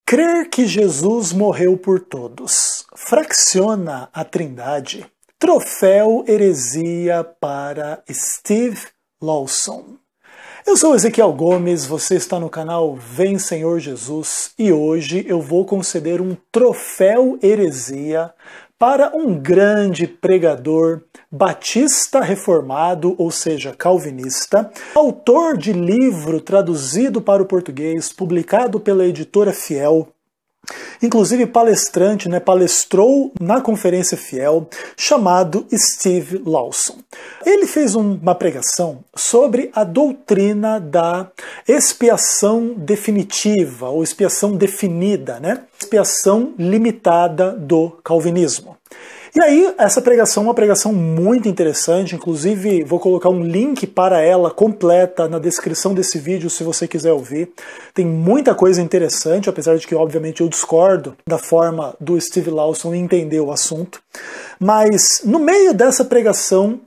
Crer que Jesus morreu por todos. Fracciona a Trindade. Troféu Heresia para Steve Lawson. Eu sou Ezequiel Gomes, você está no canal Vem Senhor Jesus e hoje eu vou conceder um troféu heresia para um grande pregador batista reformado, ou seja, calvinista, autor de livro traduzido para o português, publicado pela editora Fiel, inclusive palestrante, palestrou na Conferência Fiel, chamado Steve Lawson. Ele fez uma pregação sobre a doutrina da expiação definitiva, ou expiação definida, expiação limitada do calvinismo. E aí, essa pregação é uma pregação muito interessante, inclusive vou colocar um link para ela completa na descrição desse vídeo, se você quiser ouvir. Tem muita coisa interessante, apesar de que, obviamente, eu discordo da forma do Steve Lawson entender o assunto. Mas, no meio dessa pregação,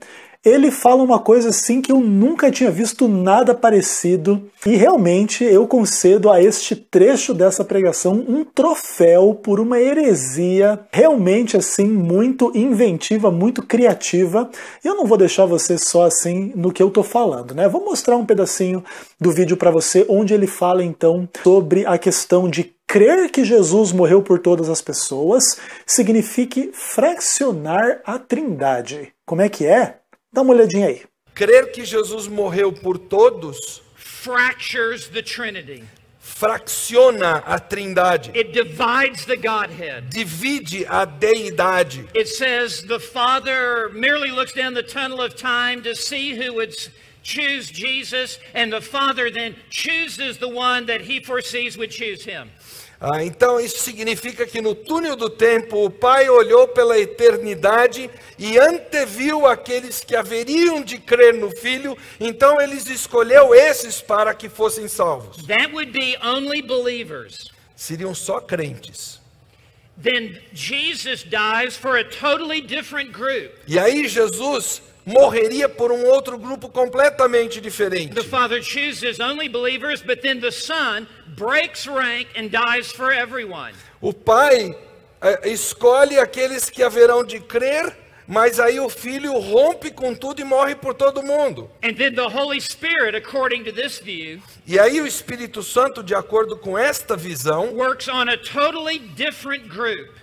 ele fala uma coisa assim que eu nunca tinha visto nada parecido e realmente eu concedo a este trecho dessa pregação um troféu por uma heresia realmente assim muito inventiva, muito criativa. E eu não vou deixar você só assim no que eu tô falando, Vou mostrar um pedacinho do vídeo para você onde ele fala então sobre a questão de crer que Jesus morreu por todas as pessoas signifique fraccionar a Trindade. Como é que é? Dá uma olhadinha aí. Crer que Jesus morreu por todos fractures the Trinity. Fracciona a Trindade. It divides the Godhead. Divide a deidade. It says the Father merely looks down the tunnel of time to see who would choose Jesus, and the Father then chooses the one that he foresees would choose him. Então isso significa que no túnel do tempo o Pai olhou pela eternidade e anteviu aqueles que haveriam de crer no Filho, então ele escolheu esses para que fossem salvos. That would be only believers. Seriam só crentes. Then Jesus dies for a totally different group. E aí Jesus morreria por um outro grupo completamente diferente. The Father chooses only believers, but then the Son breaks rank and dies for everyone. O Pai escolhe aqueles que haverão de crer, mas aí o Filho rompe com tudo e morre por todo mundo. And then the Holy Spirit, according to this view, e aí o Espírito Santo, de acordo com esta visão, works on a totally different group.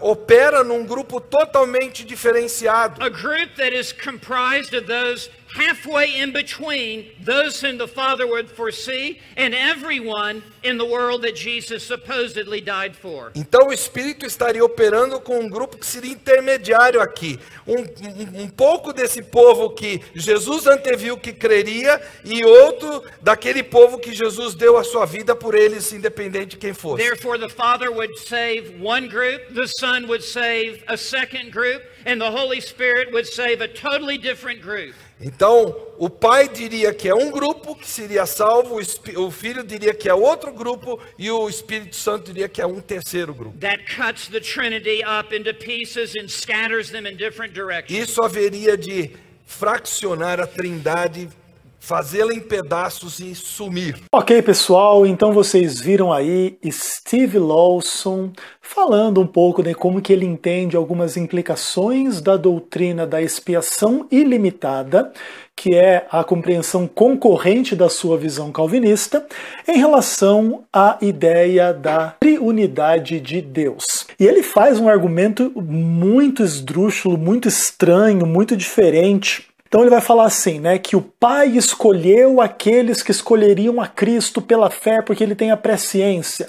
Opera num grupo totalmente diferenciado. A group that is comprised of those halfway in between those whom the Father would foresee and everyone in the world that Jesus supposedly died for. Então o Espírito estaria operando com um grupo que seria intermediário aqui. Um pouco desse povo que Jesus anteviu que creria e outro daquele povo que Jesus deu a sua vida por eles, independente de quem fosse. Therefore the Father would save one group, the Son would save a second group, and the Holy Spirit would save a totally different group. Então, o Pai diria que é um grupo que seria salvo, o Filho diria que é outro grupo e o Espírito Santo diria que é um terceiro grupo. That cuts the Trinity up into pieces and scatters them in different directions. Isso haveria de fraccionar a Trindade, fazê-la em pedaços e sumir. Ok, pessoal, então vocês viram aí Steve Lawson falando um pouco de como que ele entende algumas implicações da doutrina da expiação ilimitada, que é a compreensão concorrente da sua visão calvinista, em relação à ideia da triunidade de Deus. E ele faz um argumento muito esdrúxulo, muito estranho, muito diferente. Então ele vai falar assim, que o Pai escolheu aqueles que escolheriam a Cristo pela fé, porque ele tem a presciência.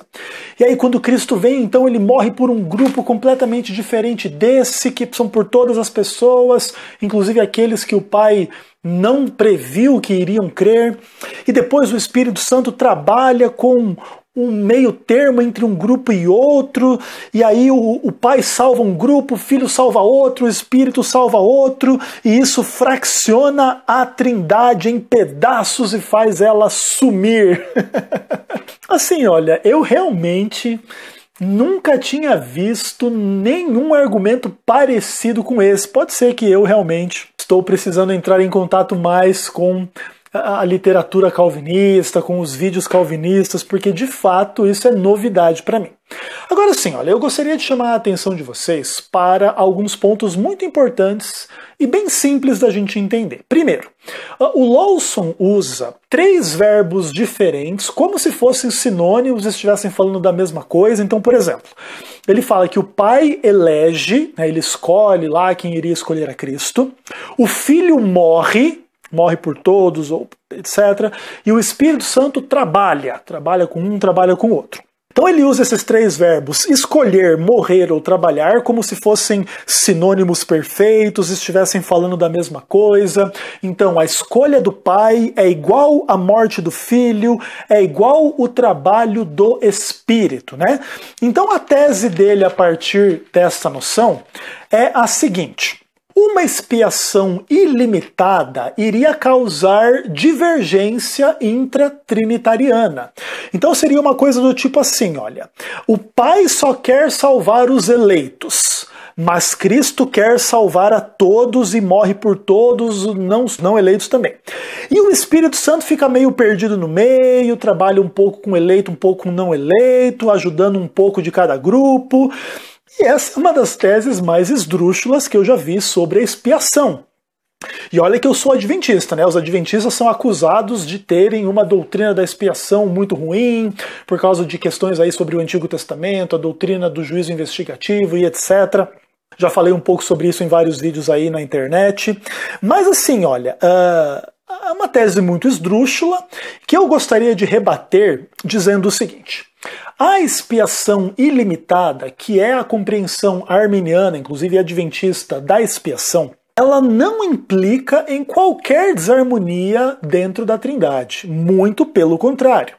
E aí quando Cristo vem, então ele morre por um grupo completamente diferente desse, que são por todas as pessoas, inclusive aqueles que o Pai não previu que iriam crer. E depois o Espírito Santo trabalha com um meio termo entre um grupo e outro, e aí o Pai salva um grupo, o Filho salva outro, o Espírito salva outro, e isso fracciona a Trindade em pedaços e faz ela sumir. Assim, olha, eu realmente nunca tinha visto nenhum argumento parecido com esse. Pode ser que eu realmente estou precisando entrar em contato mais com a literatura calvinista, com os vídeos calvinistas, porque de fato isso é novidade para mim. Agora sim, olha, eu gostaria de chamar a atenção de vocês para alguns pontos muito importantes e bem simples da gente entender. Primeiro, o Lawson usa 3 verbos diferentes, como se fossem sinônimos e estivessem falando da mesma coisa. Então, por exemplo, ele fala que o Pai elege, né, ele escolhe lá quem iria escolher a Cristo, o Filho morre por todos, ou etc. E o Espírito Santo trabalha com um, trabalha com o outro. Então ele usa esses 3 verbos, escolher, morrer ou trabalhar, como se fossem sinônimos perfeitos, estivessem falando da mesma coisa. Então a escolha do Pai é igual à morte do Filho, é igual o trabalho do Espírito, né? Então a tese dele a partir dessa noção é a seguinte: uma expiação ilimitada iria causar divergência intratrinitariana. Então seria uma coisa do tipo assim, olha, o Pai só quer salvar os eleitos, mas Cristo quer salvar a todos e morre por todos, não eleitos também. E o Espírito Santo fica meio perdido no meio, trabalha um pouco com eleito, um pouco com não eleito, ajudando um pouco de cada grupo. E essa é uma das teses mais esdrúxulas que eu já vi sobre a expiação. E olha que eu sou adventista, né? Os adventistas são acusados de terem uma doutrina da expiação muito ruim, por causa de questões aí sobre o Antigo Testamento, a doutrina do juízo investigativo e etc. Já falei um pouco sobre isso em vários vídeos aí na internet. Mas assim, olha, é uma tese muito esdrúxula que eu gostaria de rebater dizendo o seguinte: a expiação ilimitada, que é a compreensão arminiana, inclusive adventista, da expiação, ela não implica em qualquer desarmonia dentro da Trindade. Muito pelo contrário.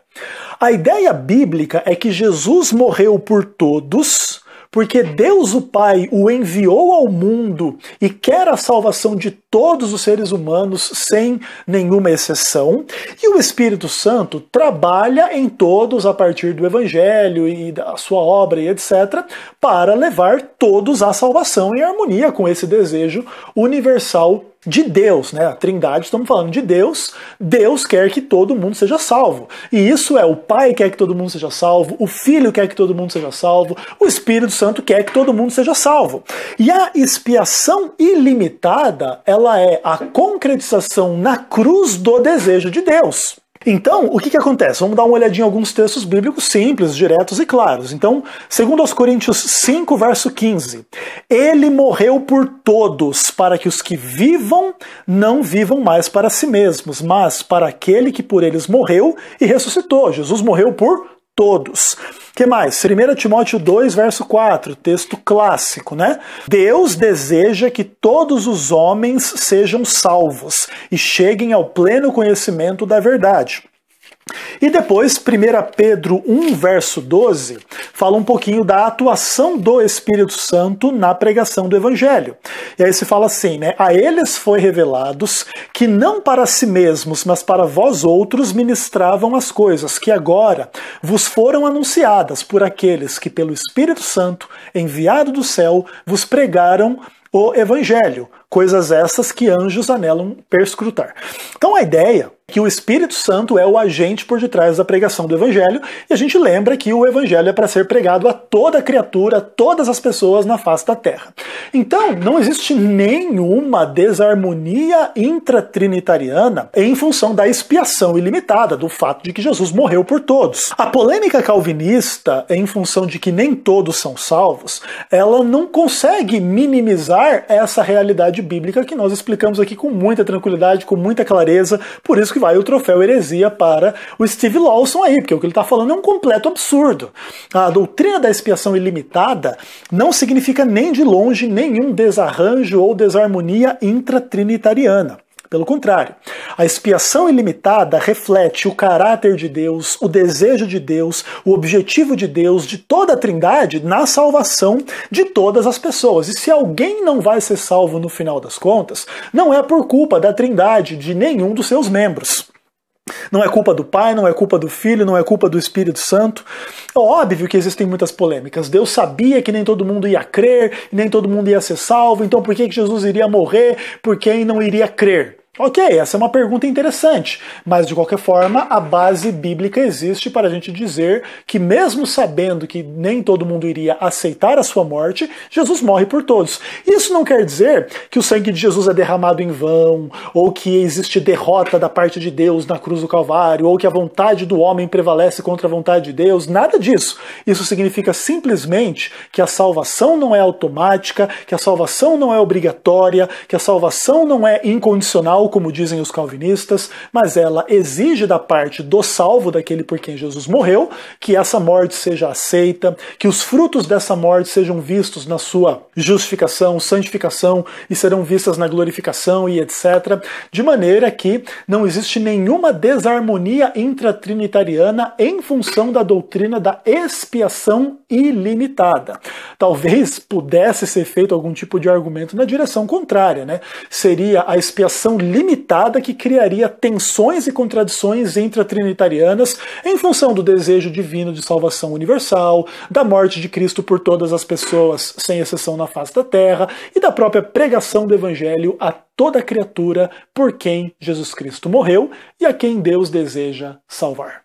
A ideia bíblica é que Jesus morreu por todos, porque Deus o Pai o enviou ao mundo e quer a salvação de todos os seres humanos sem nenhuma exceção, e o Espírito Santo trabalha em todos a partir do Evangelho e da sua obra e etc., para levar todos à salvação em harmonia com esse desejo universal de Deus, né? A Trindade, estamos falando de Deus. Deus quer que todo mundo seja salvo. E isso é, o Pai quer que todo mundo seja salvo, o Filho quer que todo mundo seja salvo, o Espírito Santo quer que todo mundo seja salvo. E a expiação ilimitada, ela é a concretização na cruz do desejo de Deus. Então, o que acontece? Vamos dar uma olhadinha em alguns textos bíblicos simples, diretos e claros. Então, segundo aos Coríntios 5, verso 15, ele morreu por todos, para que os que vivam não vivam mais para si mesmos, mas para aquele que por eles morreu e ressuscitou. Jesus morreu por todos. O que mais? 1 Timóteo 2, verso 4, texto clássico, né? Deus deseja que todos os homens sejam salvos e cheguem ao pleno conhecimento da verdade. E depois, 1 Pedro 1, verso 12, fala um pouquinho da atuação do Espírito Santo na pregação do Evangelho. E aí se fala assim, né? A eles foi revelados que não para si mesmos, mas para vós outros ministravam as coisas que agora vos foram anunciadas por aqueles que pelo Espírito Santo, enviado do céu, vos pregaram o Evangelho. Coisas essas que anjos anelam perscrutar. Então a ideia é que o Espírito Santo é o agente por detrás da pregação do Evangelho, e a gente lembra que o Evangelho é para ser pregado a toda criatura, a todas as pessoas na face da terra. Então, não existe nenhuma desarmonia intratrinitariana em função da expiação ilimitada, do fato de que Jesus morreu por todos. A polêmica calvinista, em função de que nem todos são salvos, ela não consegue minimizar essa realidade bíblica que nós explicamos aqui com muita tranquilidade, com muita clareza. Por isso que vai o troféu heresia para o Steve Lawson aí, porque o que ele está falando é um completo absurdo. A doutrina da expiação ilimitada não significa nem de longe nenhum desarranjo ou desarmonia intratrinitariana. Pelo contrário, a expiação ilimitada reflete o caráter de Deus, o desejo de Deus, o objetivo de Deus, de toda a Trindade, na salvação de todas as pessoas. E se alguém não vai ser salvo no final das contas, não é por culpa da Trindade, de nenhum dos seus membros. Não é culpa do Pai, não é culpa do Filho, não é culpa do Espírito Santo. É óbvio que existem muitas polêmicas. Deus sabia que nem todo mundo ia crer, nem todo mundo ia ser salvo, então por que Jesus iria morrer por quem não iria crer? Ok, essa é uma pergunta interessante, mas de qualquer forma a base bíblica existe para a gente dizer que mesmo sabendo que nem todo mundo iria aceitar a sua morte, Jesus morre por todos. Isso não quer dizer que o sangue de Jesus é derramado em vão, ou que existe derrota da parte de Deus na cruz do Calvário, ou que a vontade do homem prevalece contra a vontade de Deus, nada disso. Isso significa simplesmente que a salvação não é automática, que a salvação não é obrigatória, que a salvação não é incondicional, como dizem os calvinistas, mas ela exige da parte do salvo, daquele por quem Jesus morreu, que essa morte seja aceita, que os frutos dessa morte sejam vistos na sua justificação, santificação e serão vistas na glorificação e etc. De maneira que não existe nenhuma desarmonia intratrinitariana em função da doutrina da expiação ilimitada. Talvez pudesse ser feito algum tipo de argumento na direção contrária, né? Seria a expiação limitada que criaria tensões e contradições intratrinitarianas em função do desejo divino de salvação universal, da morte de Cristo por todas as pessoas, sem exceção na face da terra, e da própria pregação do Evangelho a toda criatura por quem Jesus Cristo morreu e a quem Deus deseja salvar.